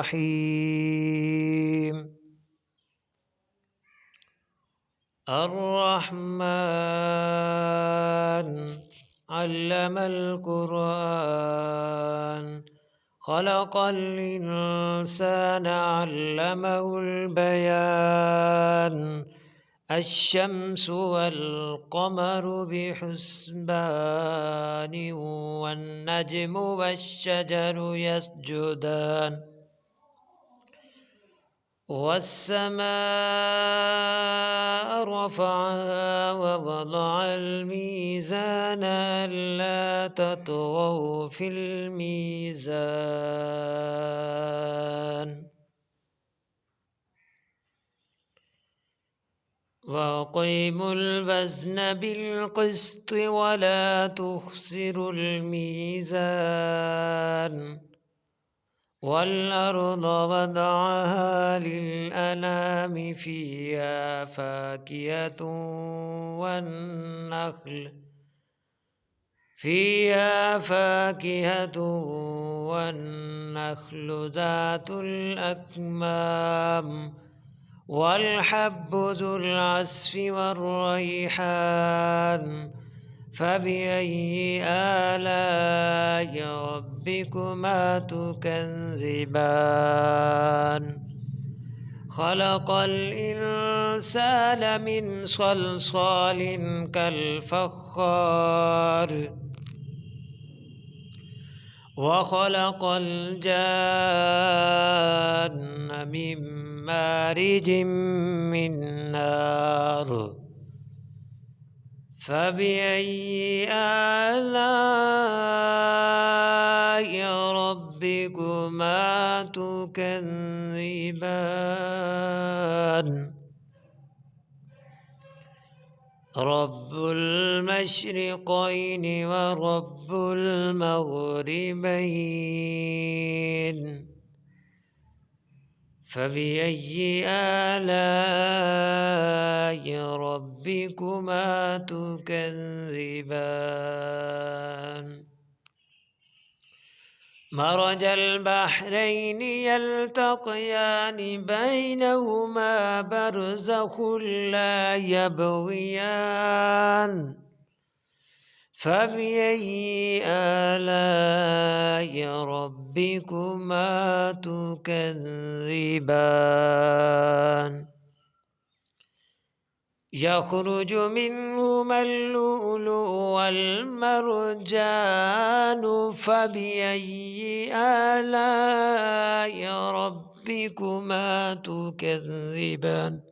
الرحيم الرحمن علم القرآن خلق الإنسان علمه البيان الشمس والقمر بحسبان والنجم والشجر يسجدان والسماء رفعها ووضع الميزان ألا تطغوا في الميزان وأقيموا الوزن بالقسط ولا تخسروا الميزان والأرض وضعها للأنام فيها فاكهة والنخل ذات الأكمام والحب ذو العصف والريحان فبأي آلاء ربكما تكذبان خلق الإنسان من صلصال كالفخار وخلق الجان من مارج من نار فبأي آلاء ربكما تكذبان رب المشرقين ورب المغربين فبأي آلاء ربكما تكذبان مرج البحرين يلتقيان بينهما برزخ لا يبغيان فبأي آلاء ربكما تكذبان يخرج منهما اللؤلؤ والمرجان فبأي آلاء ربكما تكذبان